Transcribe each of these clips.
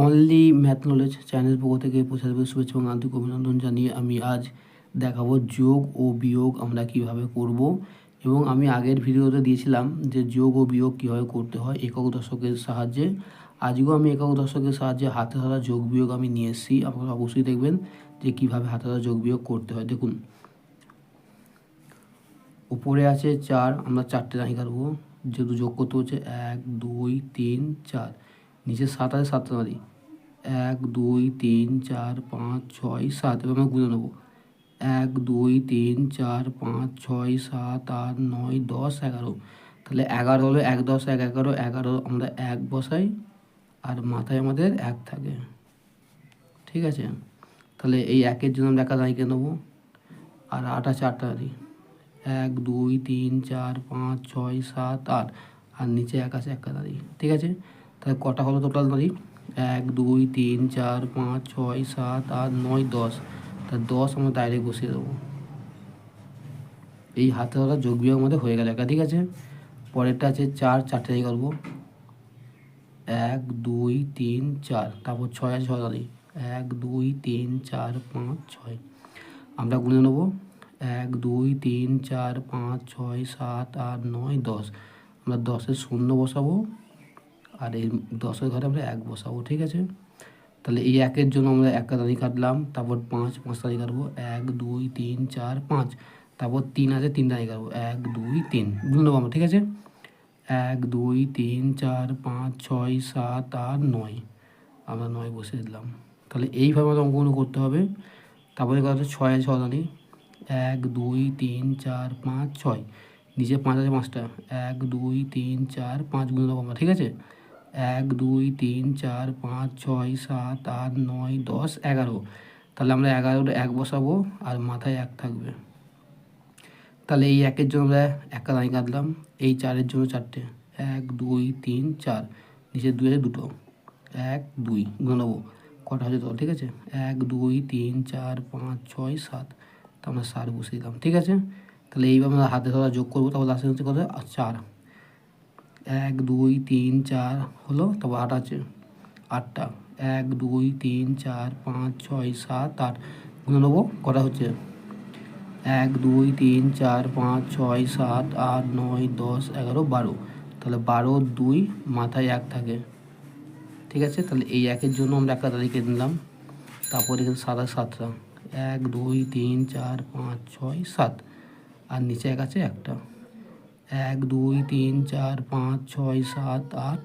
Only math knowledge channel পক্ষ থেকে প্রসারিত শুভেচ্ছা এবং আন্তরিক অভিনন্দন জানিয়ে আমি আজ দেখাবো যোগ ও বিয়োগ আমরা কিভাবে করব। এবং আমি আগের ভিডিওতে দিয়েছিলাম যে যোগ ও বিয়োগ কীভাবে করতে হয় একক দশকের সাহায্যে। আজকেও আমি একক দশকের সাহায্যে হাতে ধরা যোগ বিয়োগ আমি নিয়ে এসেছি। আপনারা অবশ্যই দেখবেন যে কীভাবে হাতে ধরা যোগ বিয়োগ করতে হয়। দেখুন, উপরে আছে 4, আমরা 4টে রানি কাটবো, যেহেতু যোগ করতে হচ্ছে 1 2 3 4। নিচে 7 আছে, 7টা রানি, 1 2 3 4 5 6 7। এবার আমরা গুনে নেবো, 1 2 3 4 5 6 7 8 9 10 11। তাহলে 11 হলো 1 10 1 11, 11 আমরা 1 বসাই আর মাথায় আমাদের 1 থাকে। ঠিক আছে, তাহলে এই 1-এর জন্য আমরা 1 রানিকে নেবো আর 8 আছে, 8টা রানি, 1 2 3 4 5 6 7 8 আর নিচে 1 আছে, 1 দাঁড়ি। ঠিক আছে, তাহলে কটা হলো টোটাল দাঁড়ি? 1 2 3 4 5 6 7 8 9 10। তা 10 আমরা ডাইরেক্ট বসিয়ে দেবো। এই হাতে ধরা যোগ বিয়োগ আমাদের হয়ে গেল একা। ঠিক আছে, পরেরটা আছে 4, 4টে রানি করবো, 1 2 3 4, তারপর 6 আছে, 6 দাঁড়ি, 1 2 3 4 5 6। আমরা গুনে নেবো, 1 2 3 4 5 6 7 8 9 10। আমরা 10-এর শূন্য বসাবো আর এই 10-এর ঘরে আমরা 1 বসাবো। ঠিক আছে, তাহলে এই 1-এর জন্য আমরা 1 রানি কাটলাম, তারপর 5 রানি কাটবো, 1 2 3 4 5। তারপর 3 আছে, 3 রানি কাটবো, 1 2 3 গুনে নেবো আমরা। ঠিক আছে, 1 2 3 4 5 6 7 8 9, আমরা 9 বসিয়ে দিলাম। তাহলে এইভাবে আমাদের অঙ্কগুলো করতে হবে। তারপরে কত আছে, 6 আছে, 6 রানি, 1 2 3 4 5 6। নিচে 5 আছে, 5টা, 1 2 3 4 5 গুনে দেবো আমরা। ঠিক আছে, 1 2 3 4 5 6 7 8 9 10 11। তাহলে আমরা 11-টা 1 বসাবো আর মাথায় 1 থাকবে। তাহলে এই 1-এর জন্য আমরা 1 রানি কাটলাম, এই 4-এর জন্য 4টে, 1 2 3 4। নিচে 2 আছে, 2টো, 1 2 গুনে নেবো, কটা হচ্ছে তো। ঠিক আছে, 1 2 3 4 5 6 7। তো আমরা 7 বসিয়ে দিলাম। ঠিক আছে, তাহলে এইভাবে আমরা হাতে ধরা যোগ করবো। তারপর লাস্টে হচ্ছে কত, 4, 1 2 3 4 হলো, তারপর 8 আছে, 8টা, 1 2 3 4 5 6 7 8। গুনে নেবো, কটা হচ্ছে, 1 2 3 4 5 6 7 8 9 10 11 12। তাহলে 12 2 মাথায় 1 থাকে। ঠিক আছে, তাহলে এই 1-এর জন্য আমরা 1 তারিখে নিলাম, তারপর এখানে 7 আর 7টা, 1 2 3 4 5 6 7 আর নিচে 1 আছে, 1টা, 1 2 3 4 5 6 7 8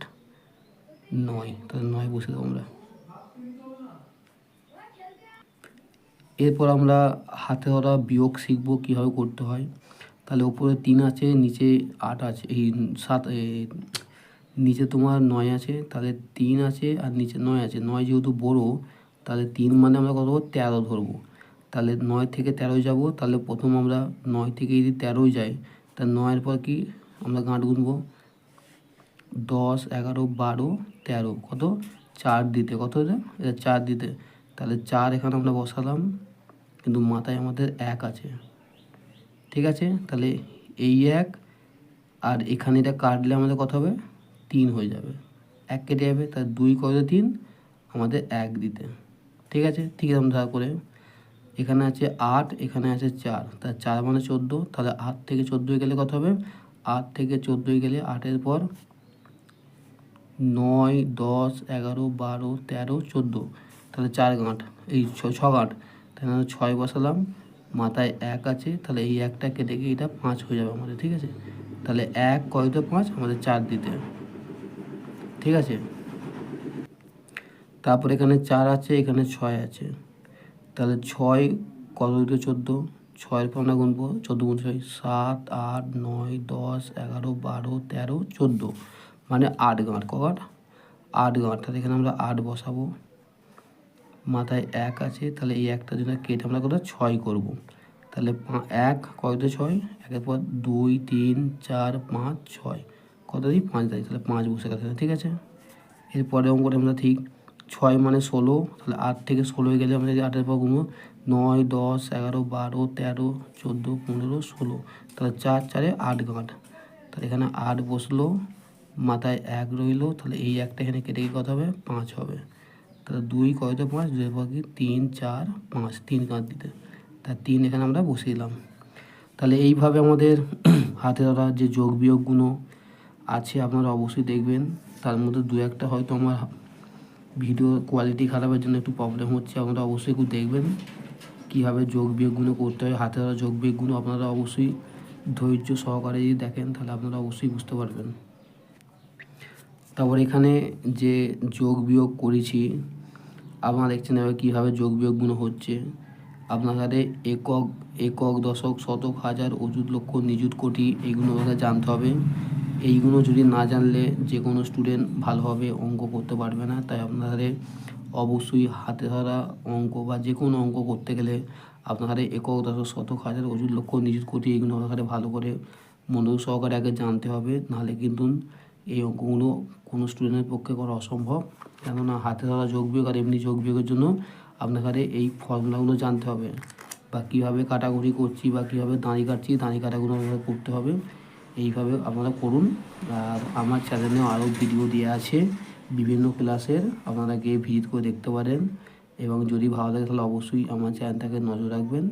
9। তাহলে 9 বসে দেবো আমরা। এরপর আমরা হাতে ধরা বিয়োগ শিখব কীভাবে করতে হয়। তাহলে ওপরে 3 আছে, নিচে 8 আছে, এই 7, নিচে তোমার 9 আছে, তাহলে 3 আছে আর নিচে 9 আছে। 9 যেহেতু বড়, তাহলে 3 মানে আমরা কত 13 ধরবো। তাহলে 9 থেকে 13 যাব, তাহলে প্রথম আমরা 9 থেকে যদি 13 যাই, তা 9-এর পর কি আমরা গাঁট গুনবো, 10 11 12 13, কত 4 দিতে, কত এটা 4 দিতে। তাহলে 4 এখানে আমরা বসালাম, কিন্তু মাথায় আমাদের 1 আছে। ঠিক আছে, তাহলে এই 1 আর এখানে এটা কাটলে আমাদের কত হবে, 3 হয়ে যাবে, 1 কেটে যাবে। তাহলে 2 কত 3, আমাদের 1 দিতে। ঠিক আছে, ঠিক এরকম ধারা করে এখানে আছে 8, এখানে আছে 4, তাহলে 4 মানে 14। তাহলে 8 থেকে 14 গেলে কত হবে, 8 থেকে 14 গেলে 8-এর পর 9 10 11 12 13 14। তাহলে 4 গাঁট, এই 6 গাঁট, তাহলে 6 বসালাম, মাথায় 1 আছে। তাহলে এই 1টা কেটে গিয়ে এটা 5 হয়ে যাবে আমাদের। ঠিক আছে, তাহলে 1 কয়তে 5, আমাদের 4 দিতে। ঠিক আছে, তারপর এখানে 4 আছে, এখানে 6 আছে, তাহলে 6 কত দিতে 14। 6-এর পর আমরা গুনবো, 14 গুণ 6 7 8 9 10 11 12 13 14, মানে 8 গাঁট। কগাঁট, 8 গাঁট। তাহলে এখানে আমরা 8 বসাবো, মাথায় 1 আছে। তাহলে এই 1টার জন্য কেটে আমরা কত 6 করবো। তাহলে 1 কয়তে 6, 1-এর পর 2 3 4 5 6, কত দিই 5 দিই। তাহলে 5 বসে গেছে। ঠিক আছে, এরপরে অঙ্কটা আমরা ঠিক 6 মানে 16, তাহলে 8 থেকে 16 গেলে আমরা 8-এর পর গুনবো, 9 10 11 12 13 14 15 16। তাহলে 4 4-এ 8 গাঁট। তাহলে এখানে 8 বসলো, মাথায় 1 রইলো। তাহলে এই 1টা এখানে কেটে গিয়ে কত হবে, 5 হবে। তাহলে 2 কয়তে 5, 2 বাকি 3 4 5, 3 কাঁধ দিতে, তা 3 এখানে আমরা বসিয়ে দিলাম। তাহলে এইভাবে আমাদের হাতে ধরা যে যোগ বিয়োগগুলো আছে আপনারা অবশ্যই দেখবেন। তার মধ্যে 2-1টা হয়তো আমার ভিডিও কোয়ালিটি খারাপের জন্য একটু প্রবলেম হচ্ছে, আপনারা অবশ্যই একটু দেখবেন কীভাবে যোগ বিয়োগগুলো করতে হয়। হাতে ধরা যোগ বিয়োগগুলো আপনারা অবশ্যই ধৈর্য সহকারে যদি দেখেন তাহলে আপনারা অবশ্যই বুঝতে পারবেন। তারপর এখানে যে যোগ বিয়োগ করেছি আপনারা দেখছেন এবার কীভাবে যোগ বিয়োগগুলো হচ্ছে। আপনাদের একক, একক, দশক, শতক, হাজার, অযুত, লক্ষ, নিযুত, কোটি এইগুলো আমাদের জানতে হবে। এইগুলো যদি না জানলে যে কোনো স্টুডেন্ট ভালোভাবে অঙ্ক করতে পারবে না। তাই আপনাদের অবশ্যই হাতে ধরা অঙ্ক বা যে কোনো অঙ্ক করতে গেলে আপনাদের একক, দশক, শতক, হাজার, অযুত, লক্ষ, নিযুত, কোটি এইগুলো আপনাদের ভালো করে মনোযোগ সহকারে আগে জানতে হবে, নাহলে কিন্তু এই অঙ্কগুলো কোনো স্টুডেন্টের পক্ষে করা অসম্ভব। কেননা হাতে ধরা যোগ বিয়োগ আর এমনি যোগ বিয়োগের জন্য আপনাদের এই ফর্মুলাগুলো জানতে হবে, বা কীভাবে কাটাকুটি করছি বা কীভাবে দাঁড়ি কাটছি, দাঁড়ি কাটাগুলো আপনাদের করতে হবে। এইভাবে আপনারা করুন। আর আমার চ্যানেলে আরও ভিডিও দেওয়া আছে বিভিন্ন ক্লাসের, আপনারা গিয়ে ভিজিট করে দেখতে পারেন। এবং যদি ভালো লাগে তাহলে অবশ্যই আমার চ্যানেলটাকে নজর রাখবেন।